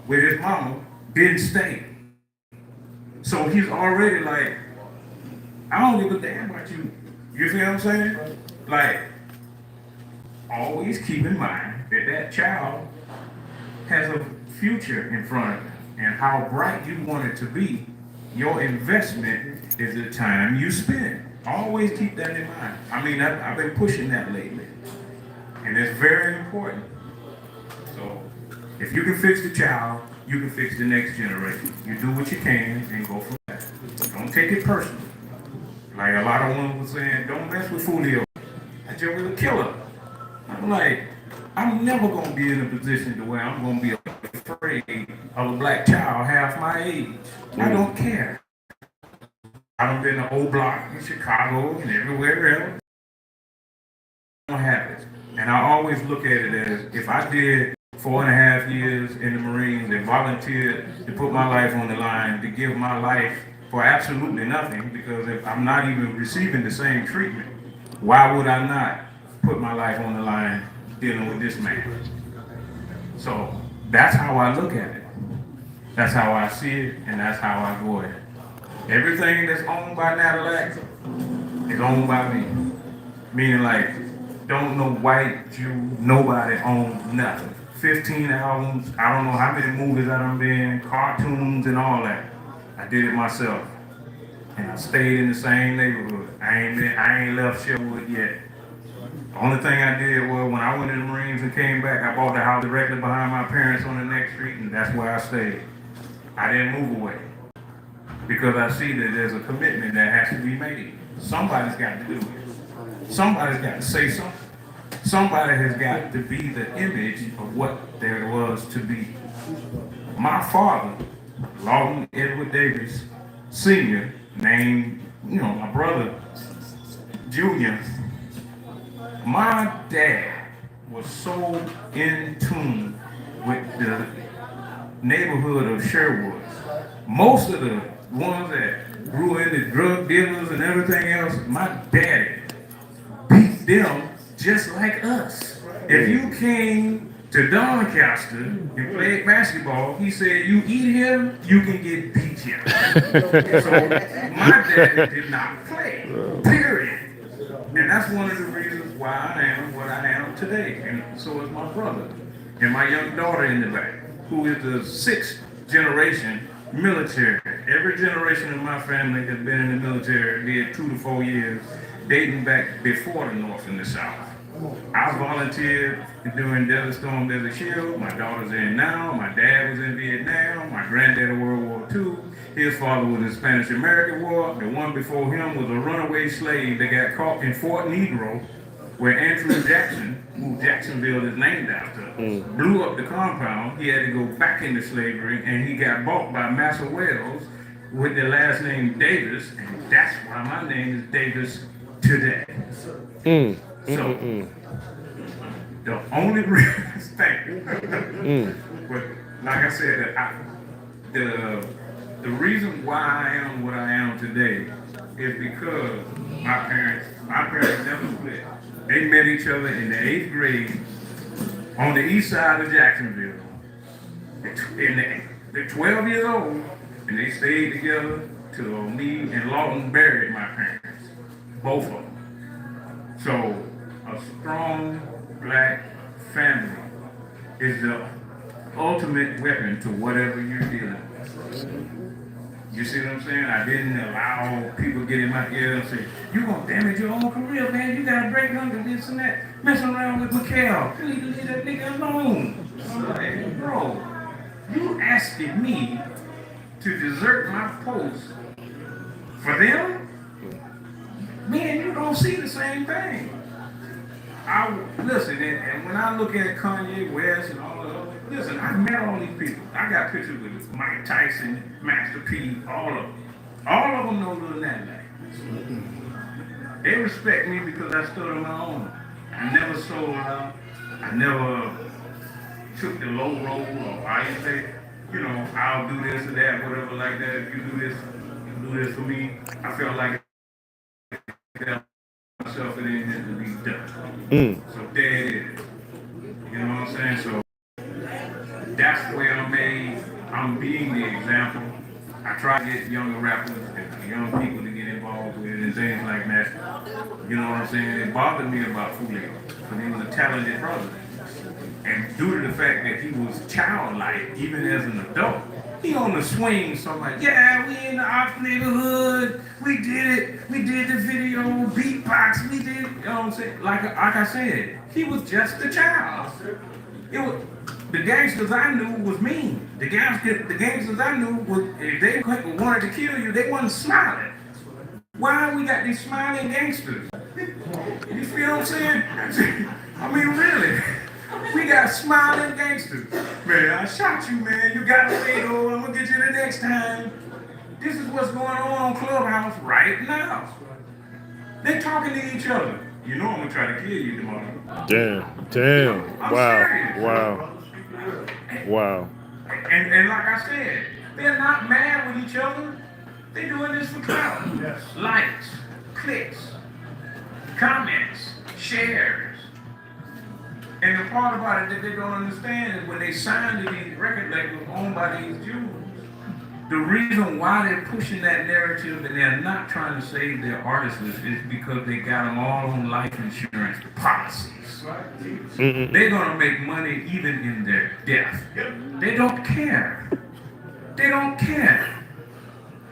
with his mama didn't stay. So he's already like, I don't give a damn about you. You feel what I'm saying? Like, always keep in mind that that child has a future in front of them and how bright you want it to be. Your investment is the time you spend. Always keep that in mind. I mean, I've been pushing that lately, and it's very important. So, if you can fix the child, you can fix the next generation. You do what you can and go from there. Don't take it personal. Like a lot of women were saying, don't mess with Fulio. That joke is a killer. I'm like, I'm never gonna be in a position to where I'm gonna be afraid of a black child half my age. I don't care. I've been to Old Block in Chicago and everywhere else. I don't have it. And I always look at it as if I did 4.5 years in the Marines and volunteered to put my life on the line, to give my life for absolutely nothing, because if I'm not even receiving the same treatment, why would I not put my life on the line dealing with this man? So that's how I look at it. That's how I see it, and that's how I go at it. Everything that's owned by UNIAACL is owned by me. Meaning like, don't no white, Jew, nobody owns nothing. 15 albums, I don't know how many movies I done been, cartoons and all that. I did it myself. And I stayed in the same neighborhood. I ain't left Sherwood yet. The only thing I did was when I went to the Marines and came back, I bought the house directly behind my parents on the next street, and that's where I stayed. I didn't move away because I see that there's a commitment that has to be made. Somebody's got to do it. Somebody's got to say something. Somebody has got to be the image of what there was to be. My father, Lawton Edward Davis Sr., named, my brother, Junior, my dad was so in tune with the neighborhood of Sherwood. Most of the ones that grew into drug dealers and everything else, my daddy beat them just like us. If you came to Doncaster and played basketball, he said, you eat here, you can get beat here. So my daddy did not play, period. And that's one of the reasons why I am what I am today. And so is my brother and my young daughter in the back, who is the 6th generation military. Every generation of my family has been in the military, did 2 to 4 years, dating back before the North and the South. I volunteered during Desert Storm, Desert Shield. My daughter's in now. My dad was in Vietnam. My granddad in World War II. His father was in the Spanish-American War. The one before him was a runaway slave that got caught in Fort Negro, where Andrew Jackson, who Jacksonville is named after, blew up the compound. He had to go back into slavery, and he got bought by Massa Wells with the last name Davis, and that's why my name is Davis today. So, the only reason, but like I said, the reason why I am what I am today is because my parents never split. They met each other in the 8th grade on the east side of Jacksonville. They're 12 years old, and they stayed together till me and Lawton buried my parents, both of them. So, a strong black family is the ultimate weapon to whatever you're dealing with. You see what I'm saying? I didn't allow people to get in my ear and say, you're going to damage your own career, man. You got to break under this and that. Messing around with Mikhail. You need to leave that nigga alone. I'm like, bro, you asking me to desert my post for them? Man, you don't see the same thing. Listen, and when I look at Kanye West and all of those, listen, I met all these people. I got pictures with Mike Tyson, Master P, all of them. All of them know Lil Nat. They respect me because I stood on my own. I never sold out. I never took the low road or I didn't say, I'll do this or that, whatever like that. If you do this for me. I felt like myself and it had to be done. So there it is. You know what I'm saying? So that's where I'm at. say I'm being the example. I try to get younger rappers and young people to get involved with it and things like that. You know what I'm saying? It bothered me about Fulio, because he was a talented brother. And due to the fact that he was childlike, even as an adult, he on the swing, so like, yeah, we in the off neighborhood, we did it, we did the video, beatbox, we did it, you know what I'm saying? Like I said, he was just a child. It was, the gangsters I knew was mean. The gangsters I knew was, if they wanted to kill you, they wasn't smiling. Why we got these smiling gangsters? You feel what I'm saying? I mean, really. We got smiling gangsters. Man, I shot you, man. You got to say, oh, I'm going to get you the next time. This is what's going on Clubhouse right now. They're talking to each other. You know I'm going to try to kill you tomorrow. Damn. Wow. And like I said, they're not mad with each other. They're doing this for clout. Likes, clicks, comments, shares. And the part about it that they don't understand is when they signed to these record labels owned by these Jews, the reason why they're pushing that narrative and they're not trying to save their artists is because they got them all on life insurance policies. They're going to make money even in their death. They don't care. They don't care.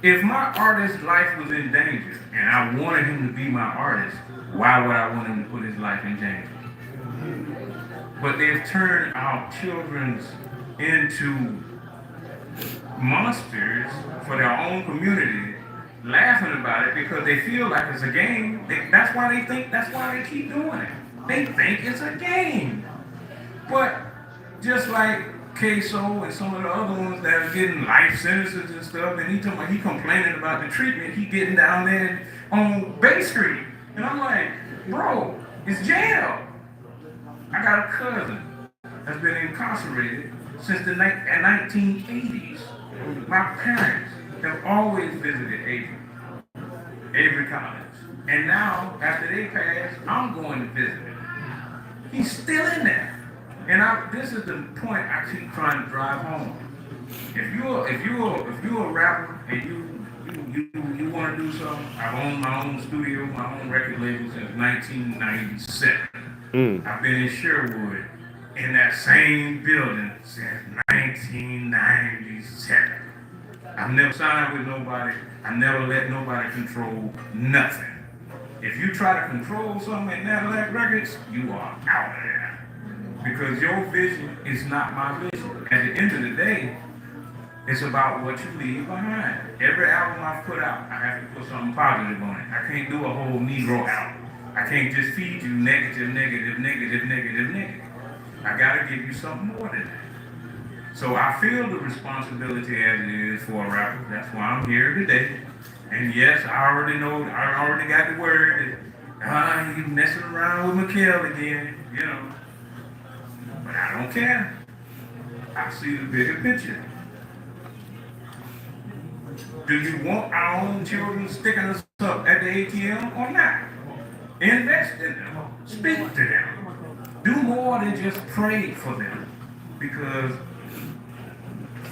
If my artist's life was in danger and I wanted him to be my artist, why would I want him to put his life in danger? But they've turned our children into monsters for their own community, laughing about it because they feel like it's a game. That's why they keep doing it. They think it's a game. But just like Queso and some of the other ones that are getting life sentences and stuff, and he complaining about the treatment he getting down there on Bay Street. And I'm like, bro, it's jail. I got a cousin that's been incarcerated since the 1980s. My parents have always visited Avery College. And now, after they passed, I'm going to visit him. He's still in there. And this is the point I keep trying to drive home. If you're a rapper and you want to do something, I've owned my own studio, my own record label since 1997. I've been in Sherwood in that same building since 1997. I've never signed with nobody. I never let nobody control nothing. If you try to control something at Cadillac Records, you are out of there. Because your vision is not my vision. At the end of the day, it's about what you leave behind. Every album I've put out, I have to put something positive on it. I can't do a whole Negro album. I can't just feed you negative. I gotta give you something more than that. So I feel the responsibility as it is for a rapper. That's why I'm here today. And yes, I already got the word that you messing around with McHale again, you know. But I don't care. I see the bigger picture. Do you want our own children sticking us up at the ATM or not? Invest in them. Speak to them. Do more than just pray for them. Because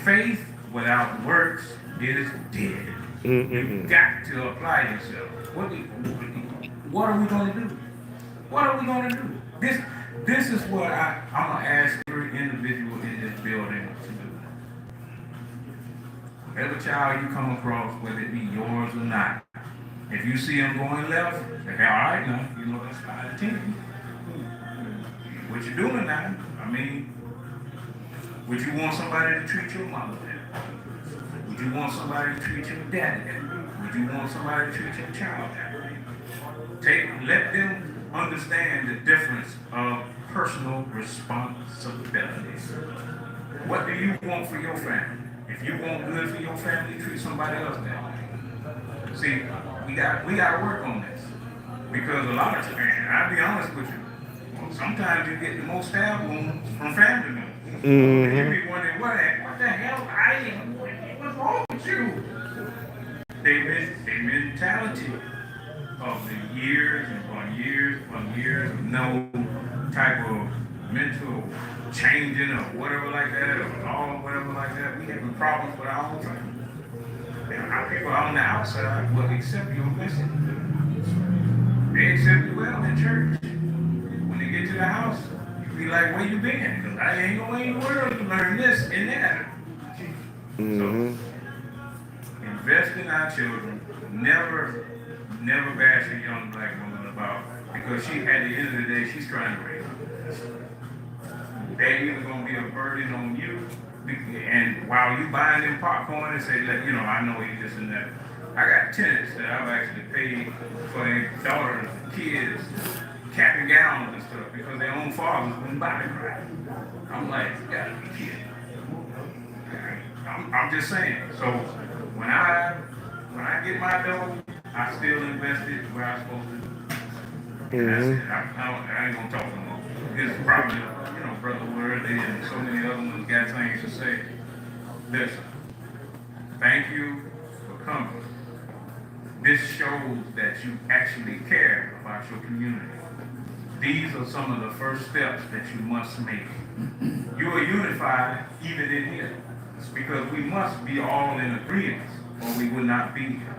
faith without works is dead. You've got to apply yourself. What are we going to do? What are we going to do? This is what I'm going to ask every individual in this building to do. Every child you come across, whether it be yours or not, if you see them going left, say, hey, all right now, you know, that's 5-10. What you doing now? I mean, would you want somebody to treat your mother that? Would you want somebody to treat your daddy that way? Would you want somebody to treat your child that way? Let them understand the difference of personal responsibilities. What do you want for your family? If you want good for your family, treat somebody else that way. See, we got to work on this. Because a lot of times, I'll be honest with you, sometimes you get the most stab wounds from family members. And you be wondering, what the hell? What's wrong with you? Their mentality of the years of no type of mental changing or whatever like that, or law, whatever like that. We having problems with our own family. And our people on the outside will accept your message. They accept you well in church. When they get to the house, you be like, where you been? Because I ain't going in the world to learn this and that. Mm-hmm. So, invest in our children. Never bash a young black woman about, because she, at the end of the day, she's trying to raise them. They're either going to be a burden on you, and while you buying them popcorn and say, you know, I know you this and that. I got tenants that I've actually paid for their daughters and kids cap and gowns and stuff because their own fathers wouldn't buy them right. I'm like, you gotta be kidding. I'm just saying. So when I get my dough, I still invest it where I'm supposed to. And that's it. I ain't gonna talk no more. This is probably, you know, Brother Worthy and so many other ones got things to say. Listen, thank you for coming. This shows that you actually care about your community. These are some of the first steps that you must make. You are unified even in here. It's because we must be all in agreement or we would not be here.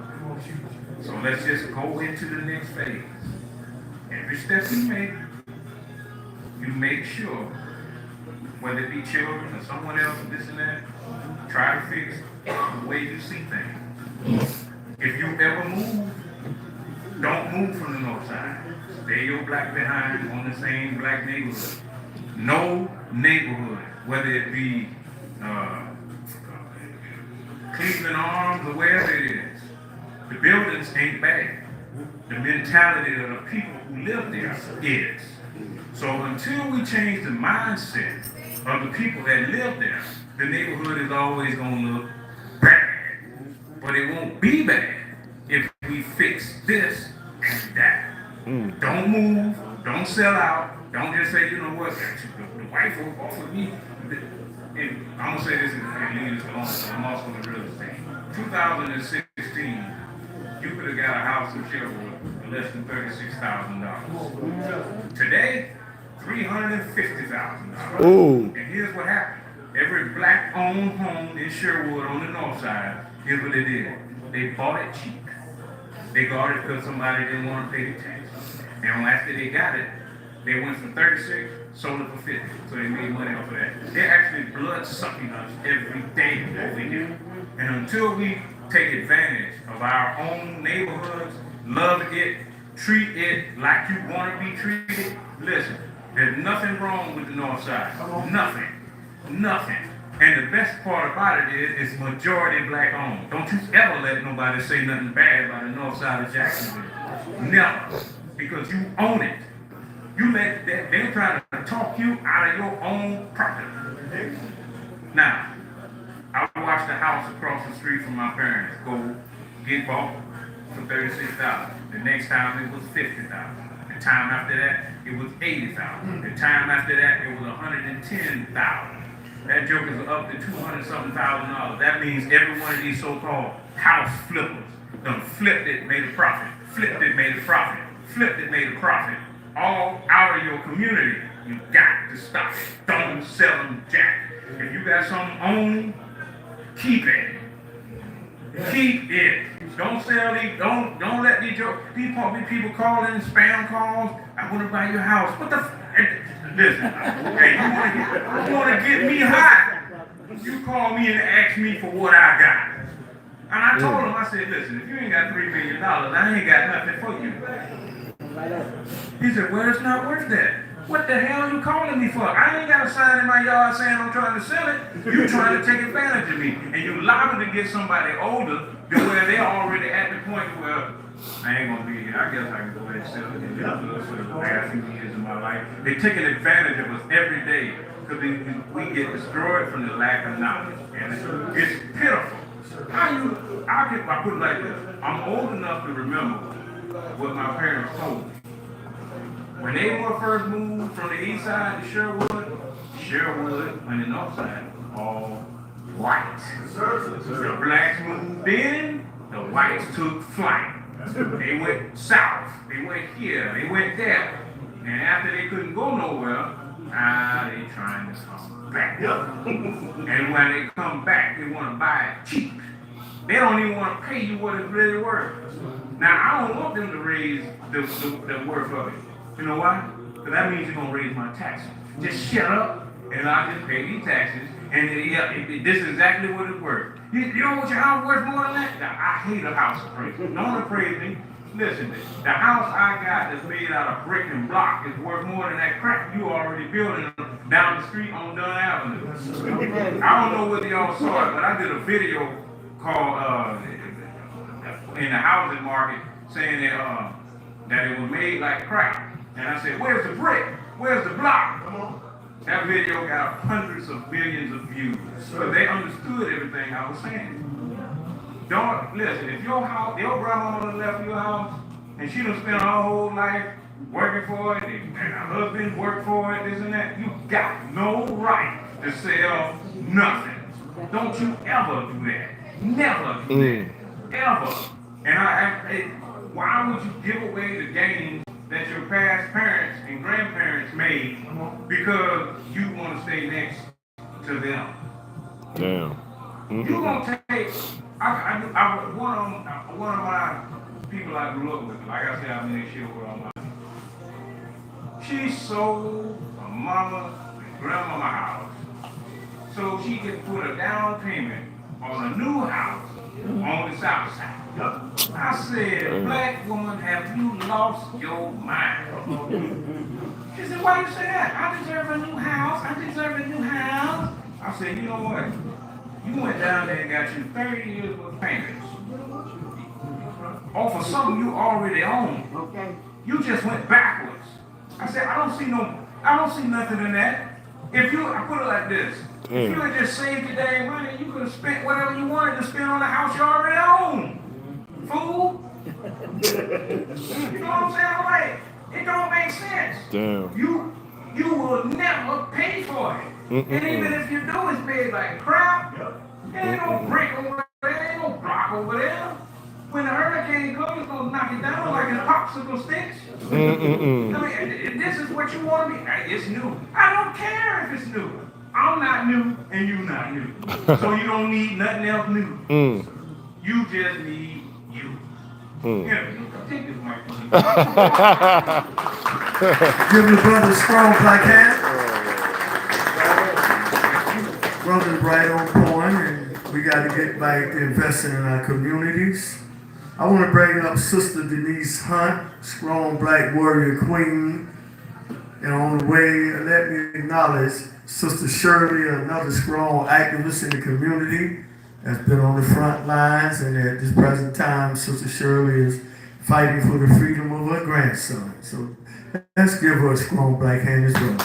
So let's just go into the next phase. Every step you make sure, whether it be children or someone else or this and that, try to fix the way you see things. If you ever move, don't move from the north side. Stay your black behind on the same black neighborhood. No neighborhood, whether it be Cleveland Arms or wherever it is, the buildings ain't bad. The mentality of the people who live there is. So until we change the mindset of the people that live there, the neighborhood is always going to look bad. But it won't be bad if we fix this and that. Don't move, don't sell out, don't just say, you know what, the white folk offered me. And I'm going to say this and leave this alone, I'm also in real estate. 2016, you could have got a house in Sherwood for less than $36,000. Today, $350,000. And here's what happened. Every black-owned home in Sherwood on the north side, here's what they did. They bought it cheap. They got it because somebody didn't want to pay the tax. And after they got it, they went from 36, sold it for 50. So they made money off of that. They're actually blood sucking us every day over here. And until we take advantage of our own neighborhoods, love it, treat it like you want to be treated, listen, there's nothing wrong with the north side. Nothing. And the best part about it is it's majority black owned. Don't you ever let nobody say nothing bad about the north side of Jacksonville. Never. Because you own it. You let that, they're trying to talk you out of your own property. Now, I watched the house across the street from my parents go get bought for $36,000. The next time it was $50,000. The time after that, it was $80,000. The time after that, it was $110,000. That joke is up to $200-something thousand. That means every one of these so-called house flippers done flipped it, made a profit. Flipped it, made a profit. Flipped it, made a profit. All out of your community. You got to stop it. Don't sell them jack. If you got something owned, keep it. Keep it. Don't sell these. Don't let these people call in spam calls. I want to buy your house. What the? Listen. Hey, you want to get me hot? You call me and ask me for what I got. And I told him, I said, listen, if you ain't got $3 million, I ain't got nothing for you. He said, well, it's not worth that. What the hell are you calling me for? I ain't got a sign in my yard saying I'm trying to sell it. You trying to take advantage of me. And you liable to get somebody older to where they're already at the point where I ain't going to be here. I guess I can go ahead and sell it and live with us for the past few years of my life. They're taking advantage of us every day because we get destroyed from the lack of knowledge. And it's pitiful. I put it like this. I'm old enough to remember what my parents told me. When they were first moved from the east side to Sherwood on the north side was all white. The blacks moved in, the whites took flight. They went south, they went here, they went there. And after they couldn't go nowhere, Now they trying to come back. And when they come back, they want to buy it cheap. They don't even want to pay you what it's really worth. Now, I don't want them to raise the worth of it. You know why? Because that means you're going to raise my taxes. Just shut up, and I'll just pay these taxes. And this is exactly what it's worth. You know what your house worth more than that? Now, I hate a house appraisal. Don't appraise me. Listen, the house I got that's made out of brick and block is worth more than that crap you already building down the street on Dunn Avenue. I don't know whether y'all saw it, but I did a video called in the housing market saying that it was made like crap. And I said, where's the brick? Where's the block? That video got hundreds of millions of views. So they understood everything I was saying. Don't listen, if your house, your grandmama left your house and she done spent her whole life working for it, and her husband worked for it, this and that, you got no right to sell nothing. Don't you ever do that. Never do that. Ever. And why would you give away the gains that your past parents and grandparents made because you want to stay next to them? Damn. You gonna take one of my people I grew up with, like I said, I made shit with all my. She sold her mama and grandmama house so she could put a down payment on a new house on the south side. I said, black woman, have you lost your mind? She said, why you say that? I deserve a new house. I deserve a new house. I said, you know what? You went down there and got you 30 years worth of payments. Off of something you already own. Okay. You just went backwards. I said, I don't see nothing in that. I put it like this. If you had just saved your damn money, you could have spent whatever you wanted to spend on the house you already own. Fool. You know what I'm saying? Like, it don't make sense. Damn. You will never pay for it. And even if you do, it's made like crap. There ain't no brick over there, ain't no block over there. When the hurricane comes, it's gonna knock it down like a popsicle sticks. I mean, this is what you want to be. It's new. I don't care if it's new. I'm not new, and you're not new. So you don't need nothing else new. You just need you. Yeah, take this microphone. Give the brother a strong black hand. Brother's right on point, and we got to get back to investing in our communities. I want to bring up Sister Denise Hunt, strong black warrior queen. And on the way, let me acknowledge Sister Shirley, another strong activist in the community that's been on the front lines. And at this present time, Sister Shirley is fighting for the freedom of her grandson. So let's give her a strong black hand as well.